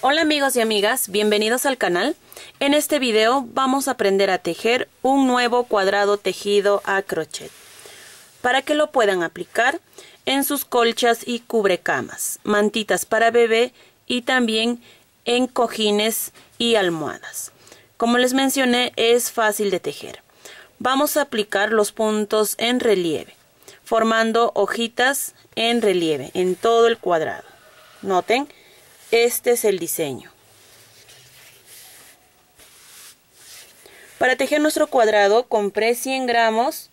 Hola amigos y amigas, bienvenidos al canal. En este video vamos a aprender a tejer un nuevo cuadrado tejido a crochet para que lo puedan aplicar en sus colchas y cubrecamas, mantitas para bebé y también en cojines y almohadas. Como les mencioné, es fácil de tejer. Vamos a aplicar los puntos en relieve, formando hojitas en relieve en todo el cuadrado. Noten, este es el diseño. Para tejer nuestro cuadrado compré 100 gramos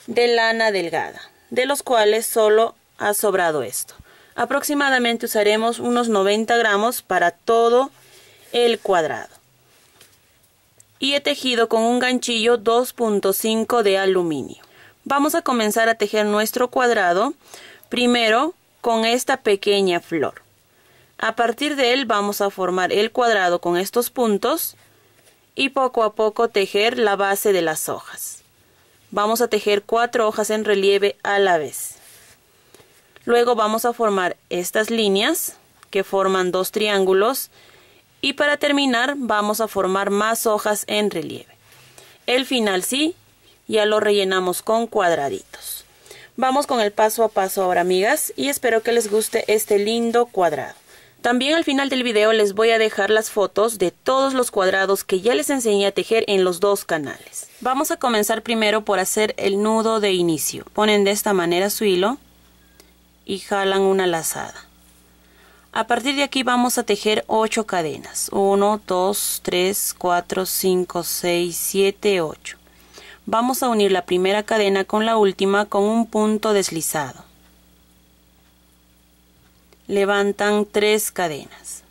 de lana delgada, de los cuales solo ha sobrado esto. Aproximadamente usaremos unos 90 gramos para todo el cuadrado. Y he tejido con un ganchillo 2.5 de aluminio. Vamos a comenzar a tejer nuestro cuadrado primero con esta pequeña flor. A partir de él vamos a formar el cuadrado con estos puntos y poco a poco tejer la base de las hojas. Vamos a tejer 4 hojas en relieve a la vez. Luego vamos a formar estas líneas que forman 2 triángulos y para terminar vamos a formar más hojas en relieve. El final sí, ya lo rellenamos con cuadraditos. Vamos con el paso a paso ahora, amigas, y espero que les guste este lindo cuadrado. También al final del video les voy a dejar las fotos de todos los cuadrados que ya les enseñé a tejer en los dos canales. Vamos a comenzar primero por hacer el nudo de inicio. Ponen de esta manera su hilo y jalan una lazada. A partir de aquí vamos a tejer 8 cadenas. 1, 2, 3, 4, 5, 6, 7, 8. Vamos a unir la primera cadena con la última con un punto deslizado. Levantan 3 cadenas.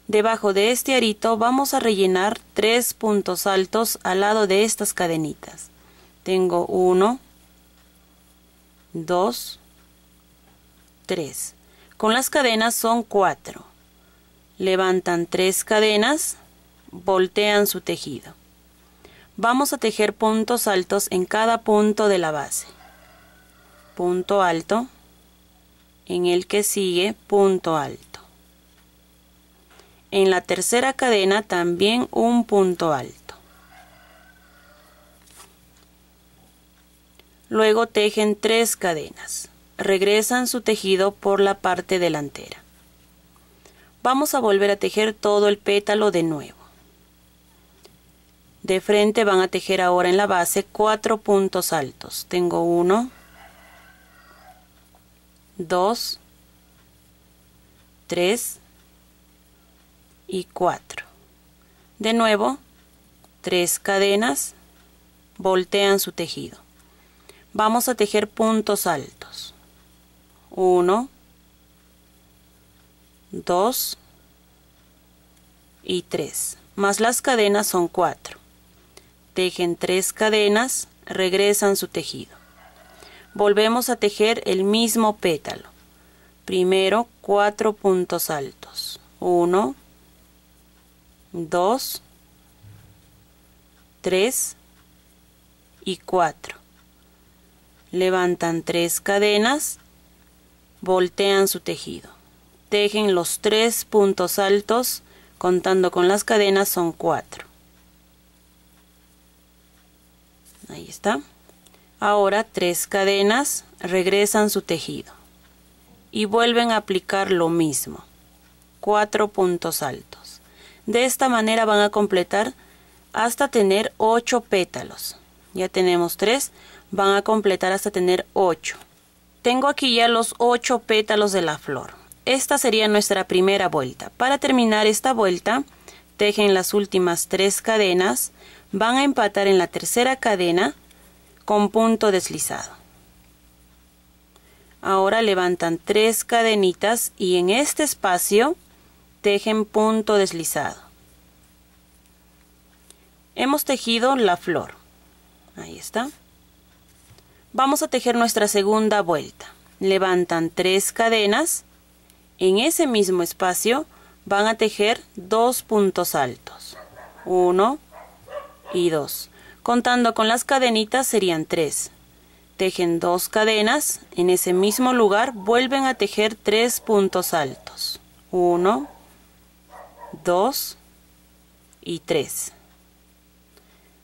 Debajo de este arito vamos a rellenar 3 puntos altos al lado de estas cadenitas. Tengo 1, 2, 3. Con las cadenas son 4. Levantan 3 cadenas, voltean su tejido. Vamos a tejer puntos altos en cada punto de la base. Punto alto. En el que sigue punto alto. En la tercera cadena también un punto alto. Luego tejen 3 cadenas. Regresan su tejido por la parte delantera. Vamos a volver a tejer todo el pétalo de nuevo. De frente van a tejer ahora en la base 4 puntos altos. Tengo 1, 2, 3 y 4. De nuevo, 3 cadenas, voltean su tejido. Vamos a tejer puntos altos. 1, 2 y 3. Más las cadenas son 4. Tejen 3 cadenas, regresan su tejido. Volvemos a tejer el mismo pétalo. Primero 4 puntos altos. 1, 2, 3 y 4. Levantan 3 cadenas, voltean su tejido. Tejen los 3 puntos altos, contando con las cadenas son 4. Ahí está. Ahora 3 cadenas, regresan su tejido y vuelven a aplicar lo mismo, 4 puntos altos. De esta manera van a completar hasta tener 8 pétalos. Ya tenemos 3, van a completar hasta tener 8. Tengo aquí ya los 8 pétalos de la flor. Esta sería nuestra primera vuelta. Para terminar esta vuelta, tejen las últimas 3 cadenas, van a empatar en la tercera cadena con punto deslizado. Ahora levantan 3 cadenitas y en este espacio tejen punto deslizado. Hemos tejido la flor. Ahí está. Vamos a tejer nuestra segunda vuelta. Levantan 3 cadenas. En ese mismo espacio van a tejer 2 puntos altos. 1 y 2. Contando con las cadenitas serían 3. Tejen 2 cadenas. En ese mismo lugar vuelven a tejer 3 puntos altos. 1 2 y 3.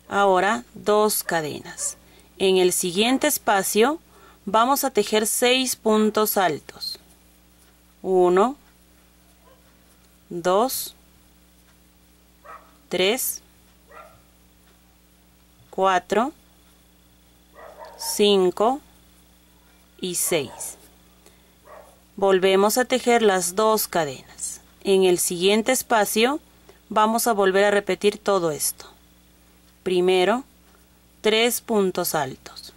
Ahora 2 cadenas. En el siguiente espacio vamos a tejer 6 puntos altos. 1, 2, 3, 4, 5 y 6. Volvemos a tejer las 2 cadenas. En el siguiente espacio vamos a volver a repetir todo esto. Primero, 3 puntos altos.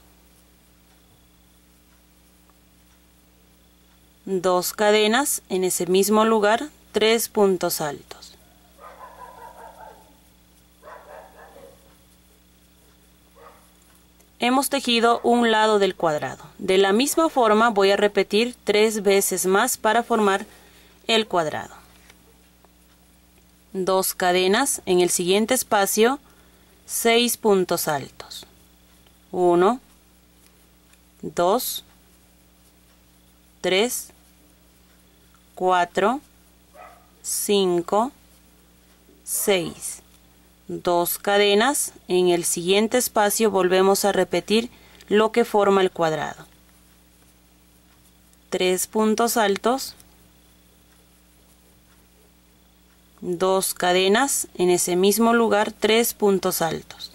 2 cadenas en ese mismo lugar, 3 puntos altos. Hemos tejido un lado del cuadrado. De la misma forma voy a repetir 3 veces más para formar el cuadrado. 2 cadenas en el siguiente espacio, 6 puntos altos. 1, 2, 3, 4, 5, 6. 2 cadenas, en el siguiente espacio volvemos a repetir lo que forma el cuadrado. 3 puntos altos, 2 cadenas, en ese mismo lugar 3 puntos altos.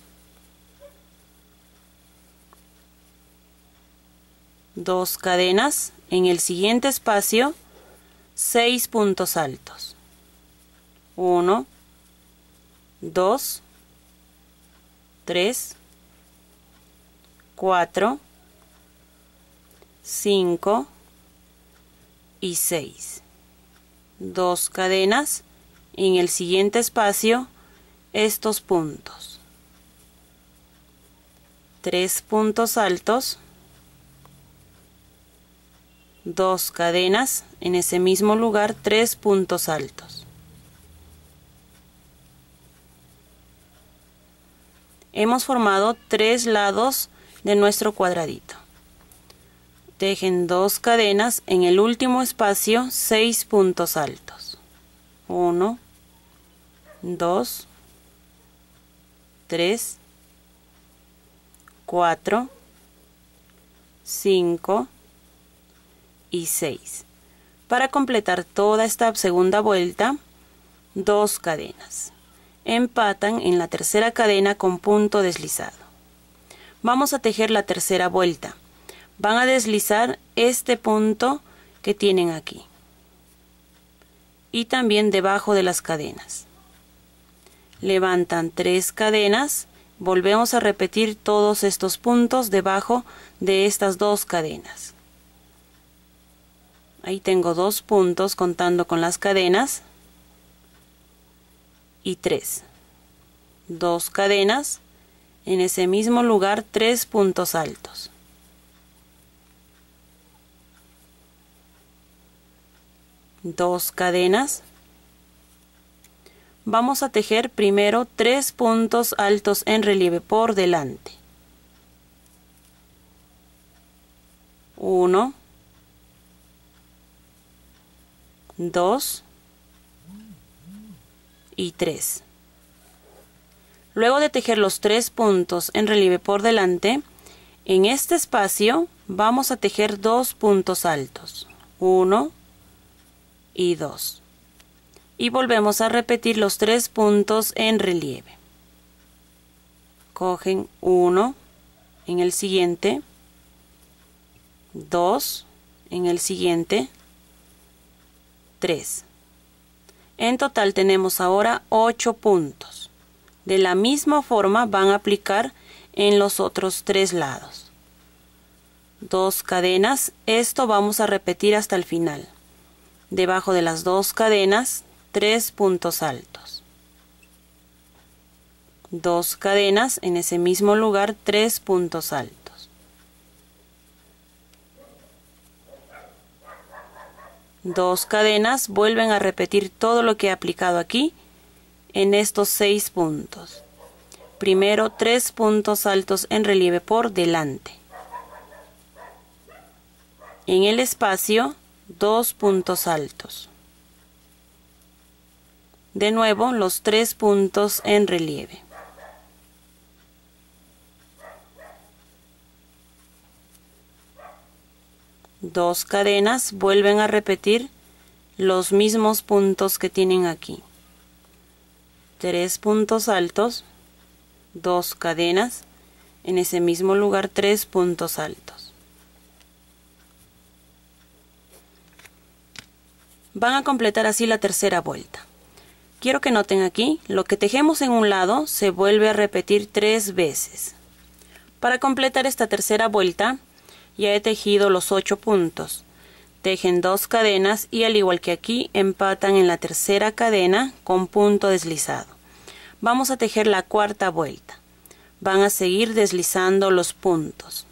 2 cadenas, en el siguiente espacio 6 puntos altos. 1, 2, 3, 4, 5 y 6. 2 cadenas, en el siguiente espacio estos puntos. 3 puntos altos, 2 cadenas, en ese mismo lugar 3 puntos altos. Hemos formado 3 lados de nuestro cuadradito. Tejen 2 cadenas, en el último espacio 6 puntos altos. 1, 2, 3, 4, 5 y 6. Para completar toda esta segunda vuelta, 2 cadenas. Empatan en la tercera cadena con punto deslizado. Vamos a tejer la tercera vuelta. Van a deslizar este punto que tienen aquí y también debajo de las cadenas. Levantan 3 cadenas, volvemos a repetir todos estos puntos debajo de estas 2 cadenas. Ahí tengo 2 puntos contando con las cadenas y 3. 2 cadenas, en ese mismo lugar 3 puntos altos. 2 cadenas. Vamos a tejer primero 3 puntos altos en relieve por delante. 1, 2 y 3. Luego de tejer los 3 puntos en relieve por delante, en este espacio vamos a tejer 2 puntos altos, 1 y 2. Y volvemos a repetir los 3 puntos en relieve. Cogen 1 en el siguiente, 2 en el siguiente, 3. En total tenemos ahora 8 puntos. De la misma forma van a aplicar en los otros 3 lados. 2 cadenas, esto vamos a repetir hasta el final. Debajo de las 2 cadenas, 3 puntos altos. 2 cadenas, en ese mismo lugar 3 puntos altos. 2 cadenas, vuelven a repetir todo lo que he aplicado aquí en estos 6 puntos. Primero 3 puntos altos en relieve por delante. En el espacio 2 puntos altos. De nuevo los 3 puntos en relieve. Dos cadenas, vuelven a repetir los mismos puntos que tienen aquí. 3 puntos altos, 2 cadenas, en ese mismo lugar 3 puntos altos. Van a completar así la tercera vuelta. Quiero que noten aquí, lo que tejemos en un lado se vuelve a repetir 3 veces. Para completar esta tercera vuelta, ya he tejido los 8 puntos. Tejen 2 cadenas y al igual que aquí, empatan en la tercera cadena con punto deslizado. Vamos a tejer la cuarta vuelta. Van a seguir deslizando los puntos.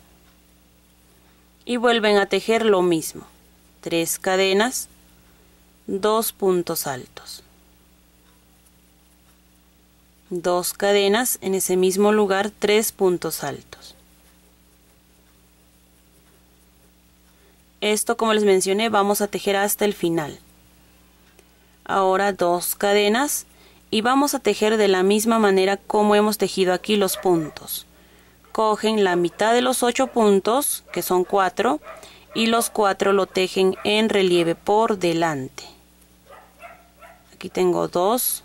Y vuelven a tejer lo mismo. 3 cadenas, 2 puntos altos. 2 cadenas, en ese mismo lugar 3 puntos altos. Esto, como les mencioné, vamos a tejer hasta el final. Ahora 2 cadenas y vamos a tejer de la misma manera como hemos tejido aquí los puntos. Cogen la mitad de los 8 puntos, que son 4, y los 4 lo tejen en relieve por delante. Aquí tengo 2,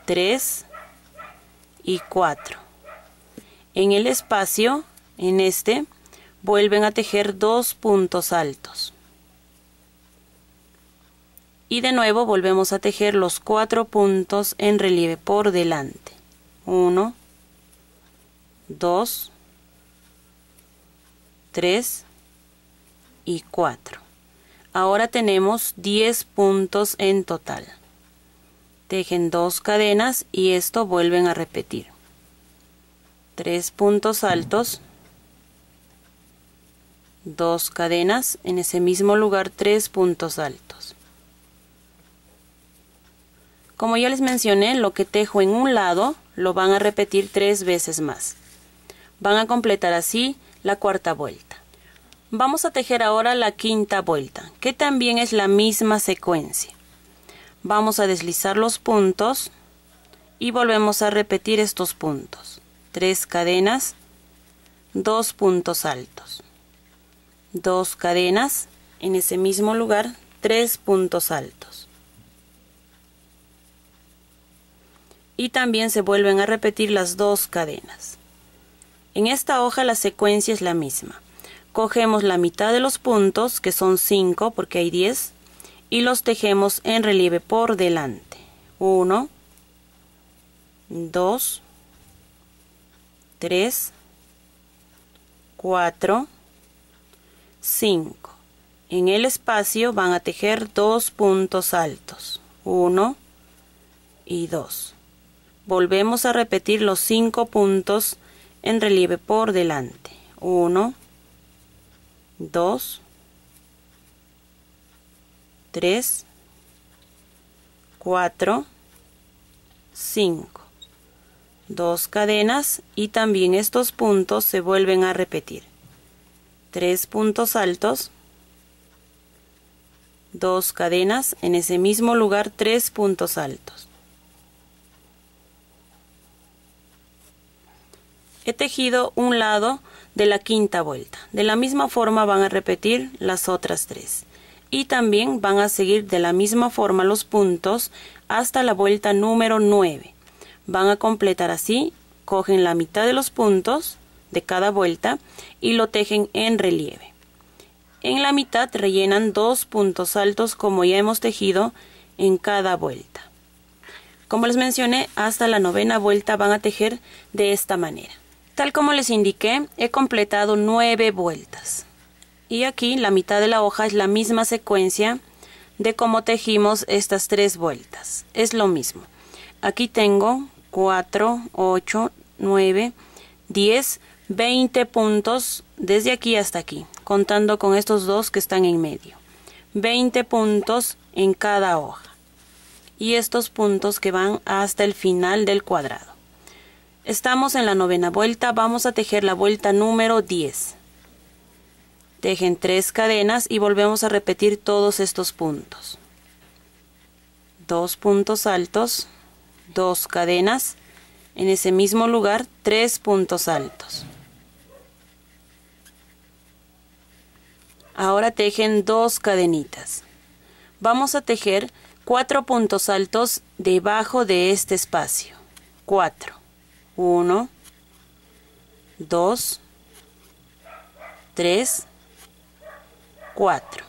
3 y 4. En el espacio, en este, vuelven a tejer 2 puntos altos. Y de nuevo volvemos a tejer los 4 puntos en relieve por delante. 1, 2, 3 y 4. Ahora tenemos 10 puntos en total. Tejen 2 cadenas y esto vuelven a repetir. 3 puntos altos, 2 cadenas, en ese mismo lugar 3 puntos altos. Como ya les mencioné, lo que tejo en un lado lo van a repetir 3 veces más. Van a completar así la cuarta vuelta. Vamos a tejer ahora la quinta vuelta, que también es la misma secuencia. Vamos a deslizar los puntos y volvemos a repetir estos puntos. 3 cadenas, 2 puntos altos. 2 cadenas, en ese mismo lugar 3 puntos altos. Y también se vuelven a repetir las 2 cadenas. En esta hoja la secuencia es la misma. Cogemos la mitad de los puntos, que son 5 porque hay 10, y los tejemos en relieve por delante. 1, 2, 3, 4, 5. En el espacio van a tejer 2 puntos altos. 1 y 2. Volvemos a repetir los 5 puntos en relieve por delante. 1, 2, 3, 4, 5. 2 cadenas y también estos puntos se vuelven a repetir. 3 puntos altos, 2 cadenas, en ese mismo lugar 3 puntos altos. He tejido un lado de la quinta vuelta. De la misma forma van a repetir las otras 3. Y también van a seguir de la misma forma los puntos hasta la vuelta número 9. Van a completar así, cogen la mitad de los puntos de cada vuelta y lo tejen en relieve. En la mitad rellenan 2 puntos altos como ya hemos tejido en cada vuelta. Como les mencioné, hasta la 9ª vuelta van a tejer de esta manera. Tal como les indiqué, he completado 9 vueltas. Y aquí la mitad de la hoja es la misma secuencia de cómo tejimos estas 3 vueltas. Es lo mismo. Aquí tengo 4, 8, 9, 10, 20 puntos desde aquí hasta aquí, contando con estos 2 que están en medio. 20 puntos en cada hoja. Y estos puntos que van hasta el final del cuadrado. Estamos en la 9ª vuelta, vamos a tejer la vuelta número 10. Tejen 3 cadenas y volvemos a repetir todos estos puntos. 2 puntos altos, 2 cadenas, en ese mismo lugar 3 puntos altos. Ahora tejen 2 cadenitas. Vamos a tejer 4 puntos altos debajo de este espacio. 4. 1, 2, 3, 4.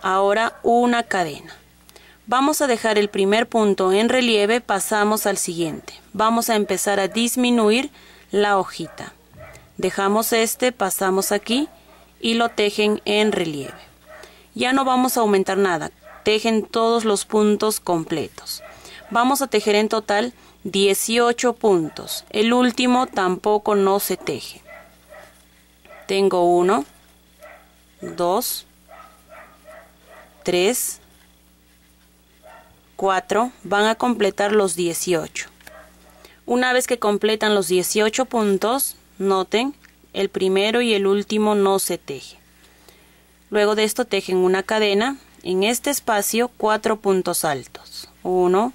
Ahora una cadena. Vamos a dejar el primer punto en relieve, pasamos al siguiente. Vamos a empezar a disminuir la hojita. Dejamos este, pasamos aquí y lo tejen en relieve. Ya no vamos a aumentar nada, tejen todos los puntos completos. Vamos a tejer en total 18 puntos. El último tampoco no se teje. Tengo 1, 2, 3, 4, van a completar los 18. Una vez que completan los 18 puntos, noten, el primero y el último no se teje. Luego de esto tejen una cadena, en este espacio 4 puntos altos. 1,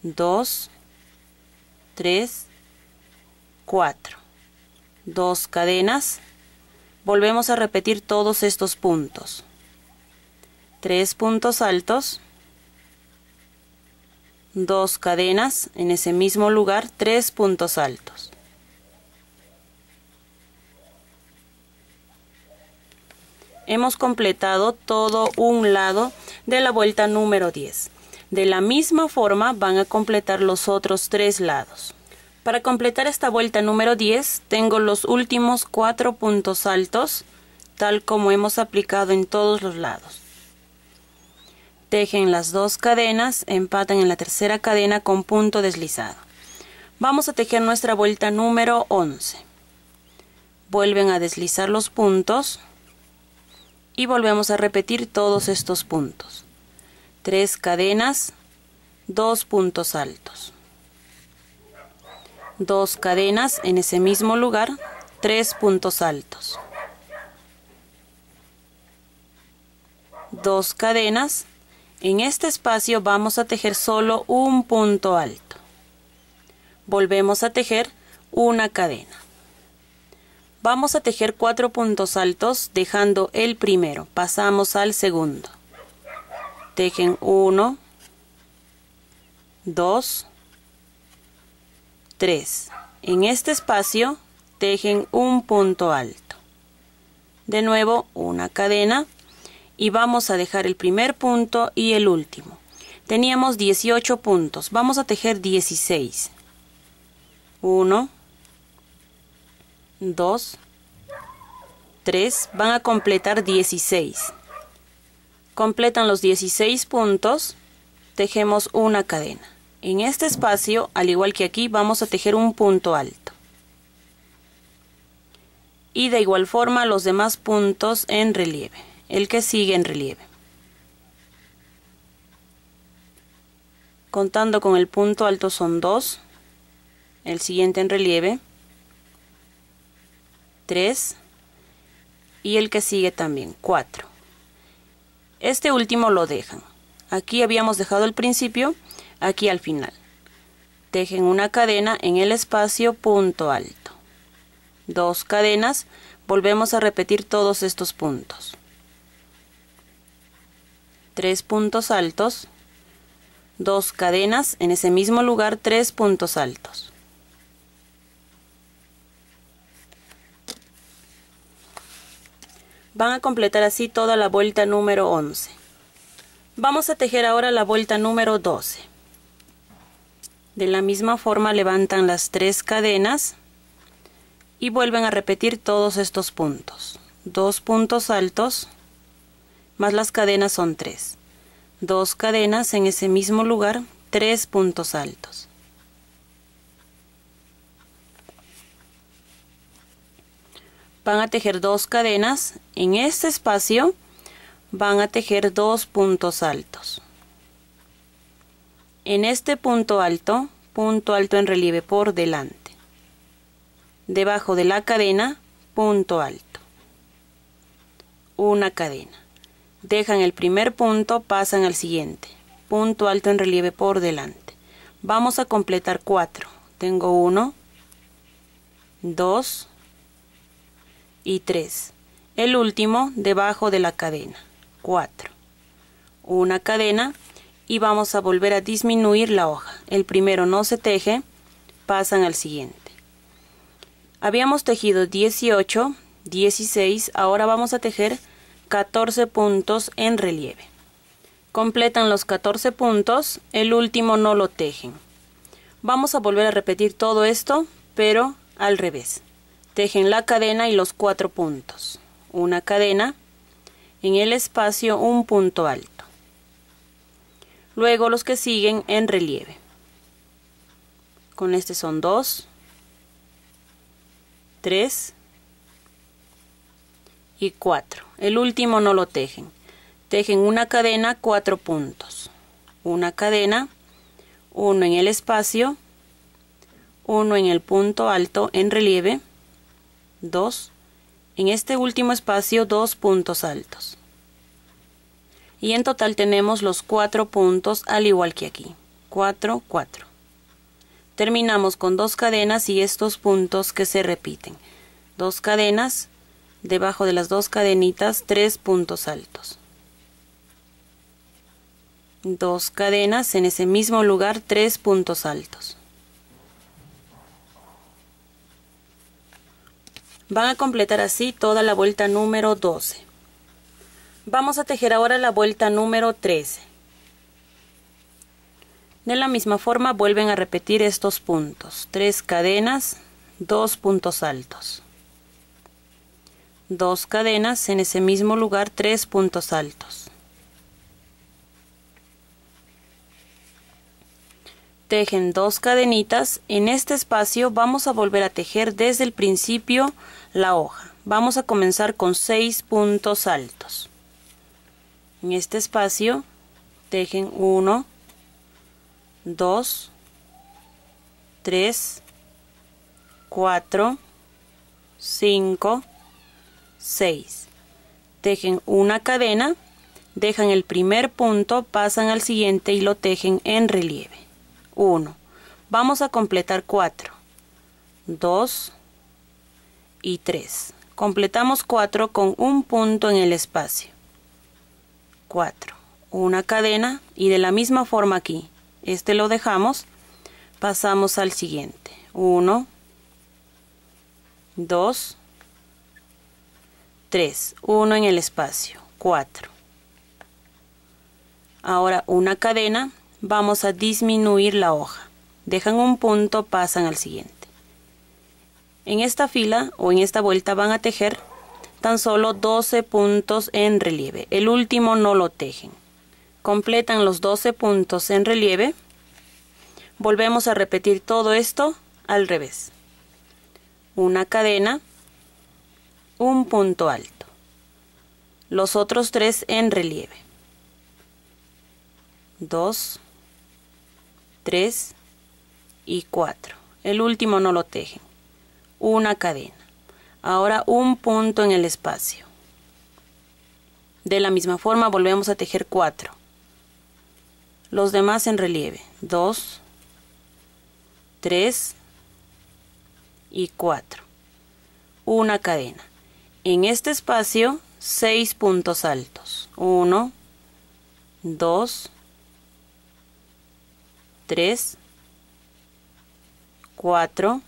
2, 3, 4. 2 cadenas. Volvemos a repetir todos estos puntos. 3 puntos altos. 2 cadenas, en ese mismo lugar 3 puntos altos. Hemos completado todo un lado de la vuelta número 10. De la misma forma van a completar los otros 3 lados. Para completar esta vuelta número 10 tengo los últimos 4 puntos altos, tal como hemos aplicado en todos los lados. Tejen las 2 cadenas, empatan en la tercera cadena con punto deslizado. Vamos a tejer nuestra vuelta número 11. Vuelven a deslizar los puntos y volvemos a repetir todos estos puntos. 3 cadenas, 2 puntos altos. 2 cadenas, en ese mismo lugar 3 puntos altos. 2 cadenas. En este espacio vamos a tejer solo un punto alto. Volvemos a tejer una cadena. Vamos a tejer 4 puntos altos dejando el primero. Pasamos al segundo. Tejen 1, 2, 3. En este espacio tejen un punto alto. De nuevo una cadena. Y vamos a dejar el primer punto y el último. Teníamos 18 puntos. Vamos a tejer 16. 1, 2, 3. Van a completar 16. Completan los 16 puntos. Tejemos una cadena. En este espacio, al igual que aquí, vamos a tejer un punto alto. Y de igual forma los demás puntos en relieve. El que sigue en relieve. Contando con el punto alto son 2, el siguiente en relieve, 3 y el que sigue también, 4. Este último lo dejan. Aquí habíamos dejado el principio, aquí al final. Tejen una cadena en el espacio punto alto. 2 cadenas, volvemos a repetir todos estos puntos. 3 puntos altos, 2 cadenas, en ese mismo lugar 3 puntos altos. Van a completar así toda la vuelta número 11. Vamos a tejer ahora la vuelta número 12. De la misma forma levantan las 3 cadenas y vuelven a repetir todos estos puntos. 2 puntos altos, más las cadenas son 3. 2 cadenas en ese mismo lugar, 3 puntos altos. Van a tejer 2 cadenas. En este espacio van a tejer 2 puntos altos. En este punto alto en relieve por delante. Debajo de la cadena, punto alto. Una cadena. Dejan el primer punto, pasan al siguiente. punto alto en relieve por delante. Vamos a completar 4. Tengo 1, 2 y 3. El último debajo de la cadena, 4. Una cadena y vamos a volver a disminuir la hoja. El primero no se teje, pasan al siguiente. Habíamos tejido 18, 16, ahora vamos a tejer 14 puntos en relieve. Completan los 14 puntos, el último no lo tejen. Vamos a volver a repetir todo esto, pero al revés. Tejen la cadena y los 4 puntos. Una cadena, en el espacio un punto alto. Luego los que siguen en relieve. Con este son 2, 3 y 4. El último no lo tejen. Tejen una cadena, 4 puntos. Una cadena, uno en el espacio, uno en el punto alto en relieve, 2. En este último espacio, 2 puntos altos. Y en total tenemos los 4 puntos al igual que aquí. 4, 4. Terminamos con 2 cadenas y estos puntos que se repiten. 2 cadenas, debajo de las 2 cadenitas 3 puntos altos. 2 cadenas, en ese mismo lugar 3 puntos altos. Van a completar así toda la vuelta número 12. Vamos a tejer ahora la vuelta número 13. De la misma forma vuelven a repetir estos puntos. 3 cadenas, 2 puntos altos. 2 cadenas, en ese mismo lugar 3 puntos altos. Tejen 2 cadenitas. En este espacio vamos a volver a tejer desde el principio la hoja. Vamos a comenzar con 6 puntos altos. En este espacio tejen 1, 2, 3, 4, 5, 6. Tejen una cadena, dejan el primer punto, pasan al siguiente y lo tejen en relieve. 1. Vamos a completar 4, 2 y 3. Completamos 4 con un punto en el espacio. 4. Una cadena y de la misma forma aquí. Este lo dejamos, pasamos al siguiente. 1, 2, 3. 1 en el espacio. 4. Ahora una cadena, vamos a disminuir la hoja. Dejan un punto, pasan al siguiente. En esta fila o en esta vuelta van a tejer tan solo 12 puntos en relieve. El último no lo tejen. Completan los 12 puntos en relieve. Volvemos a repetir todo esto al revés. Una cadena, un punto alto. Los otros 3 en relieve. 2, 3 y 4. El último no lo tejen. Una cadena. Ahora un punto en el espacio. De la misma forma volvemos a tejer 4. Los demás en relieve. 2, 3 y 4. Una cadena. En este espacio 6 puntos altos. 1, 2, 3, 4,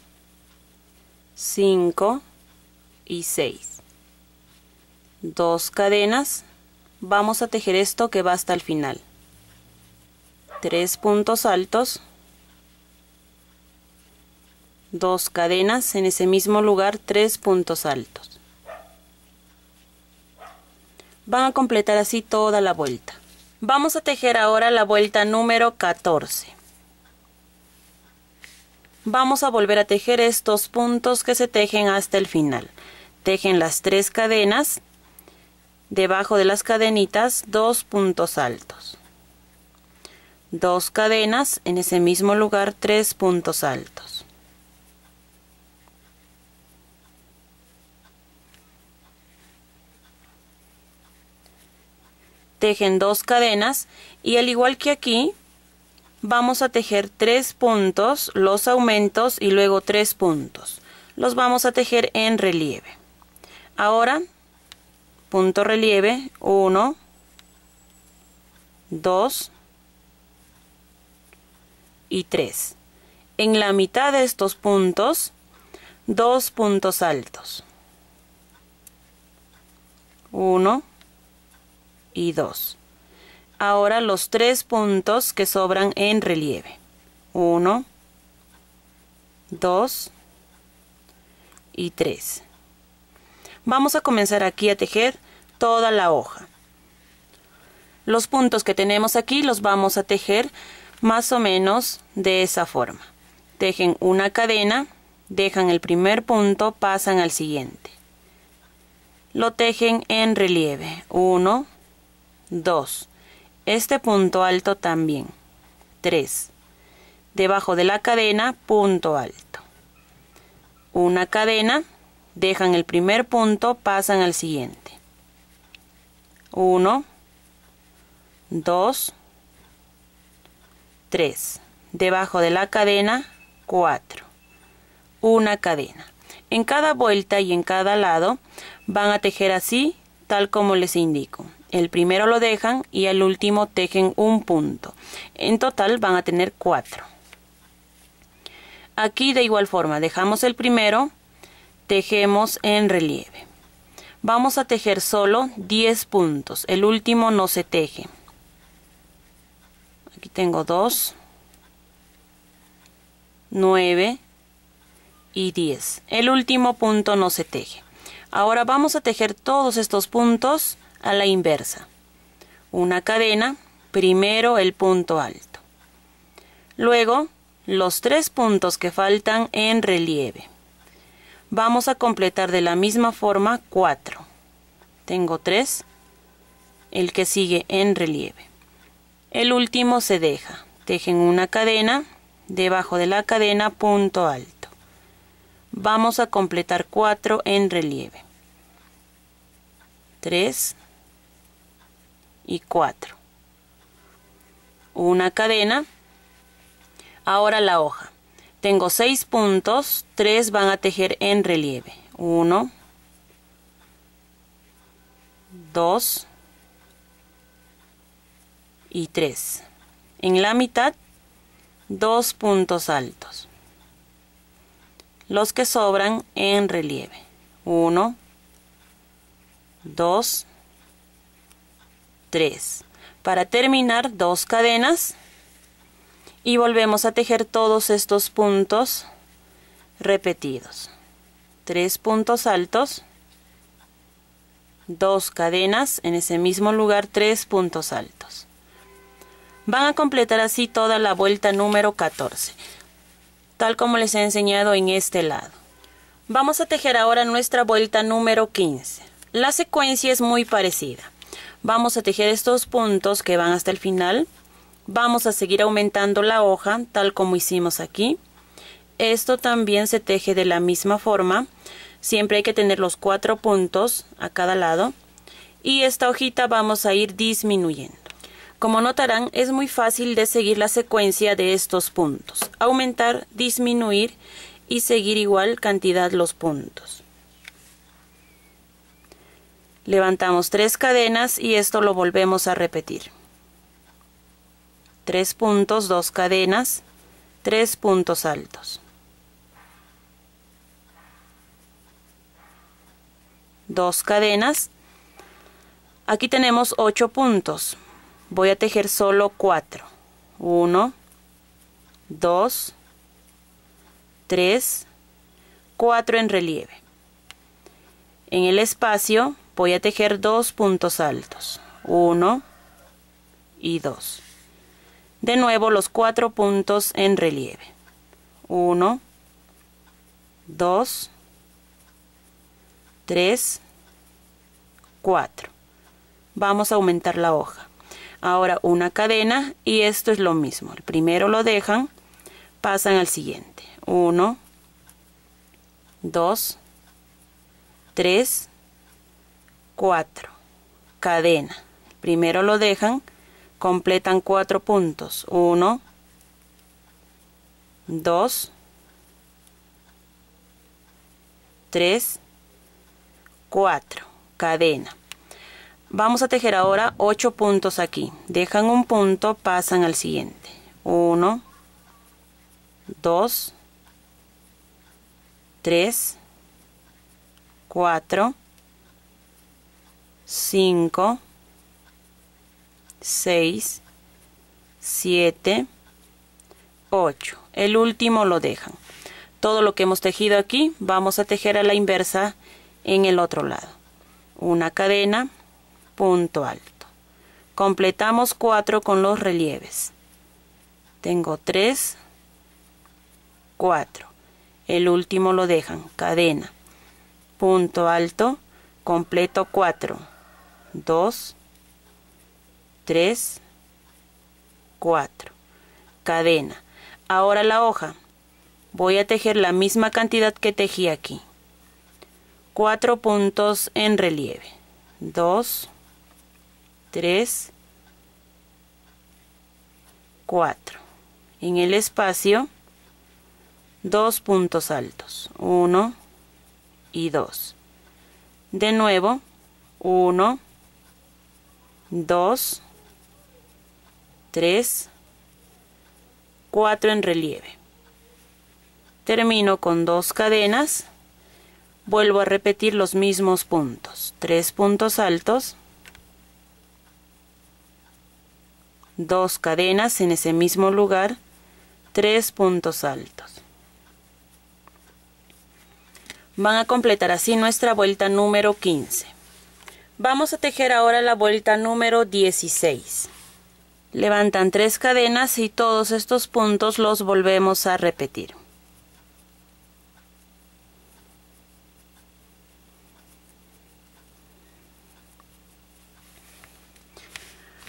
5 y 6. 2 cadenas. Vamos a tejer esto que va hasta el final. 3 puntos altos. 2 cadenas, en ese mismo lugar 3 puntos altos. Van a completar así toda la vuelta. Vamos a tejer ahora la vuelta número 14. Vamos a volver a tejer estos puntos que se tejen hasta el final. Tejen las 3 cadenas, debajo de las cadenitas 2 puntos altos. 2 cadenas, en ese mismo lugar 3 puntos altos. tejen 2 cadenas y al igual que aquí, vamos a tejer 3 puntos, los aumentos y luego 3 puntos. Los vamos a tejer en relieve. Ahora, punto relieve, 1, 2 y 3. En la mitad de estos puntos, 2 puntos altos. 1 y 2. Ahora los 3 puntos que sobran en relieve. 1, 2 y 3. Vamos a comenzar aquí a tejer toda la hoja. Los puntos que tenemos aquí los vamos a tejer más o menos de esa forma. Tejen una cadena, dejan el primer punto, pasan al siguiente. Lo tejen en relieve. 1, 2. Este punto alto también. 3. Debajo de la cadena, punto alto. Una cadena, dejan el primer punto, pasan al siguiente. 1, 2, 3. Debajo de la cadena, 4. Una cadena. En cada vuelta y en cada lado van a tejer así, tal como les indico. El primero lo dejan y al último tejen un punto. En total van a tener 4. Aquí de igual forma dejamos el primero, tejemos en relieve. Vamos a tejer solo 10 puntos. El último no se teje. Aquí tengo 2, 9 y 10. El último punto no se teje. Ahora vamos a tejer todos estos puntos a la inversa. Una cadena, primero el punto alto. Luego los 3 puntos que faltan en relieve. Vamos a completar de la misma forma 4. Tengo 3. El que sigue en relieve. El último se deja. Tejen una cadena, debajo de la cadena punto alto. Vamos a completar 4 en relieve. 3 y 4. Una cadena. Ahora la hoja. Tengo 6 puntos, 3 van a tejer en relieve. 1, 2 y 3. En la mitad, 2 puntos altos. Los que sobran en relieve. 1, 2, 3. Para terminar, 2 cadenas y volvemos a tejer todos estos puntos repetidos. 3 puntos altos, 2 cadenas, en ese mismo lugar 3 puntos altos. Van a completar así toda la vuelta número 14, tal como les he enseñado en este lado. Vamos a tejer ahora nuestra vuelta número 15. La secuencia es muy parecida. Vamos a tejer estos puntos que van hasta el final. Vamos a seguir aumentando la hoja, tal como hicimos aquí. Esto también se teje de la misma forma. Siempre hay que tener los 4 puntos a cada lado. Y esta hojita vamos a ir disminuyendo. Como notarán, es muy fácil de seguir la secuencia de estos puntos. Aumentar, disminuir y seguir igual cantidad los puntos. Levantamos 3 cadenas y esto lo volvemos a repetir. 3 puntos, 2 cadenas, 3 puntos altos. 2 cadenas. Aquí tenemos 8 puntos. Voy a tejer solo 4. 1, 2, 3, 4 en relieve. En el espacio voy a tejer 2 puntos altos. 1 y 2. De nuevo los 4 puntos en relieve. 1, 2, 3, 4. Vamos a aumentar la hoja. Ahora una cadena y esto es lo mismo. El primero lo dejan, pasan al siguiente. 1, 2, 3, 4. Cadena. Primero lo dejan, completan 4 puntos. 1, 2, 3, 4. Cadena. Vamos a tejer ahora 8 puntos aquí. Dejan un punto, pasan al siguiente. 1, 2, 3, 4, 5, 6, 7, 8. El último lo dejan. Todo lo que hemos tejido aquí vamos a tejer a la inversa en el otro lado. Una cadena, punto alto. Completamos 4 con los relieves. Tengo 3, 4. El último lo dejan. Cadena, punto alto, completo 4. 2, 3, 4. Cadena. Ahora la hoja. Voy a tejer la misma cantidad que tejí aquí. 4 puntos en relieve. 2, 3, 4. En el espacio, 2 puntos altos. 1 y 2. De nuevo, 1, 2, 3, 4 en relieve. Termino con 2 cadenas. Vuelvo a repetir los mismos puntos. 3 puntos altos. 2 cadenas en ese mismo lugar. 3 puntos altos. Van a completar así nuestra vuelta número 15. Vamos a tejer ahora la vuelta número 16. Levantan 3 cadenas y todos estos puntos los volvemos a repetir.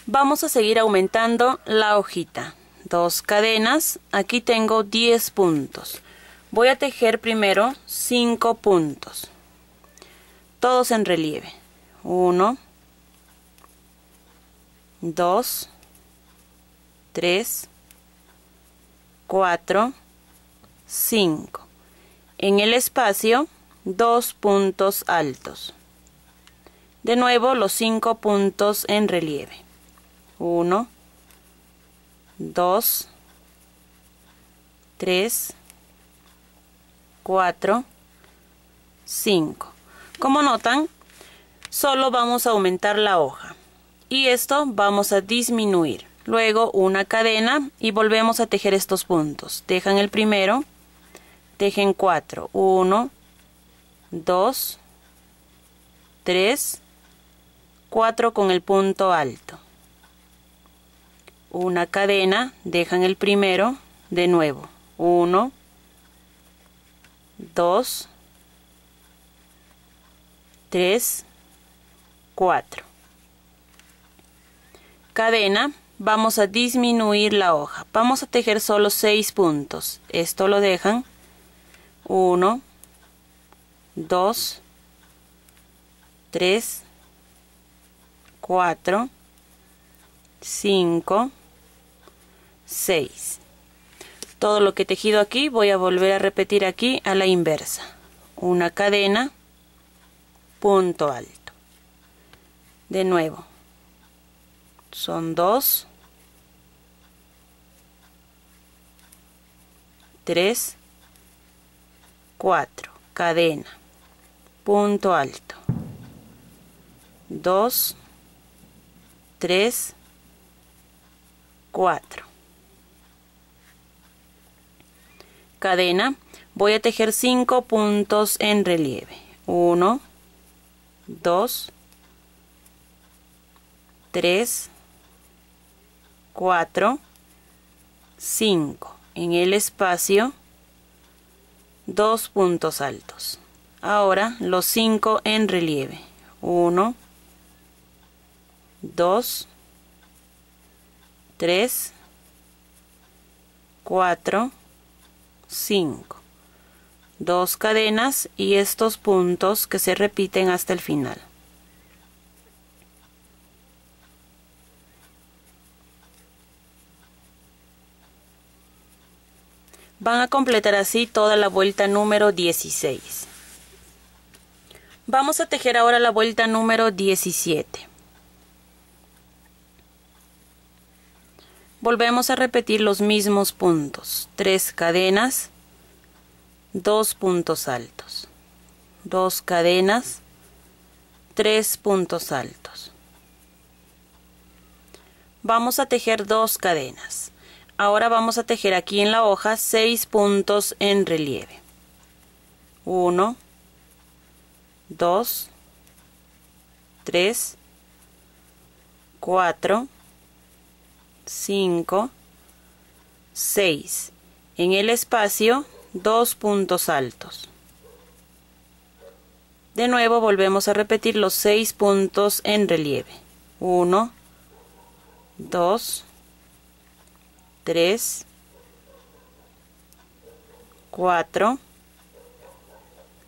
Vamos a seguir aumentando la hojita. 2 cadenas, aquí tengo 10 puntos. Voy a tejer primero 5 puntos. Todos en relieve. 1, 2, 3, 4, 5. En el espacio, 2 puntos altos. De nuevo los 5 puntos en relieve. 1, 2, 3, 4, 5. Como notan, solo vamos a aumentar la hoja. Y esto vamos a disminuir. Luego una cadena y volvemos a tejer estos puntos. Dejan el primero, tejen 4. 1, 2, 3, 4 con el punto alto. Una cadena, dejan el primero, de nuevo. 1, 2, 3, 4. Cadena, vamos a disminuir la hoja. Vamos a tejer solo 6 puntos. Esto lo dejan. 1, 2, 3, 4, 5, 6. Todo lo que he tejido aquí voy a volver a repetir aquí a la inversa. Una cadena, punto alto. De nuevo. Son 2, 3, 4. Cadena, punto alto. 2, 3, 4. Cadena, voy a tejer 5 puntos en relieve. 1, 2, 3, 4, 5. En el espacio, 2 puntos altos. Ahora los 5 en relieve. 1, 2, 3, 4, 5. 2 cadenas y estos puntos que se repiten hasta el final. Van a completar así toda la vuelta número 16. Vamos a tejer ahora la vuelta número 17. Volvemos a repetir los mismos puntos. 3 cadenas, 2 puntos altos, 2 cadenas, 3 puntos altos. Vamos a tejer 2 cadenas. Ahora vamos a tejer aquí en la hoja 6 puntos en relieve. 1, 2, 3, 4, 5, 6. En el espacio, 2 puntos altos. De nuevo volvemos a repetir los 6 puntos en relieve. 1, 2, 3, 4,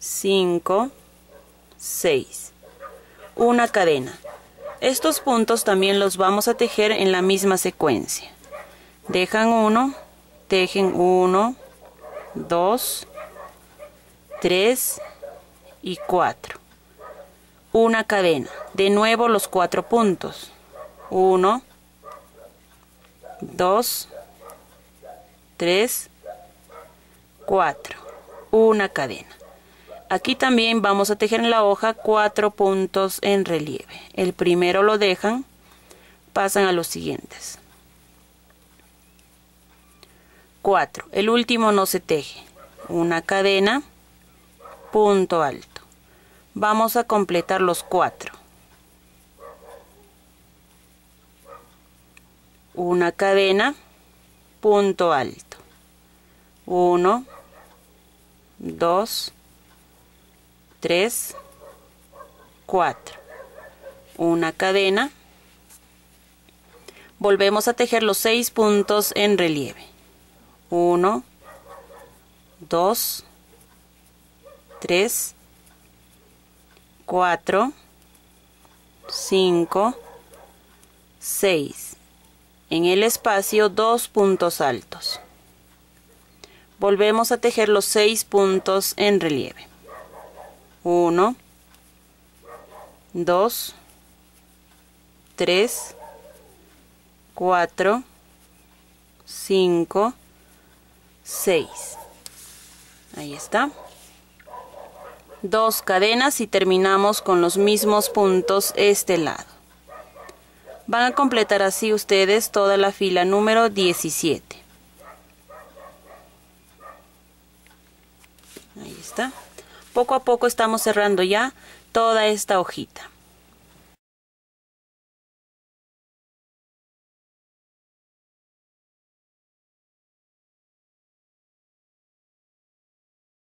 5, 6. Una cadena. Estos puntos también los vamos a tejer en la misma secuencia. Dejan uno, tejen 1, 2, 3 y 4. Una cadena. De nuevo los 4 puntos. 1, 2, 3, 4. Una cadena. Aquí también vamos a tejer en la hoja 4 puntos en relieve. El primero lo dejan, pasan a los siguientes. 4. El último no se teje. Una cadena, punto alto. Vamos a completar los 4. Una cadena, punto alto. 1, 2, 3, 4. Una cadena. Volvemos a tejer los 6 puntos en relieve. 1, 2, 3, 4, 5, 6. En el espacio 2 puntos altos. Volvemos a tejer los 6 puntos en relieve. 1, 2, 3, 4, 5, 6. Ahí está. 2 cadenas y terminamos con los mismos puntos este lado. Van a completar así ustedes toda la fila número 17. Ahí está. Poco a poco estamos cerrando ya toda esta hojita.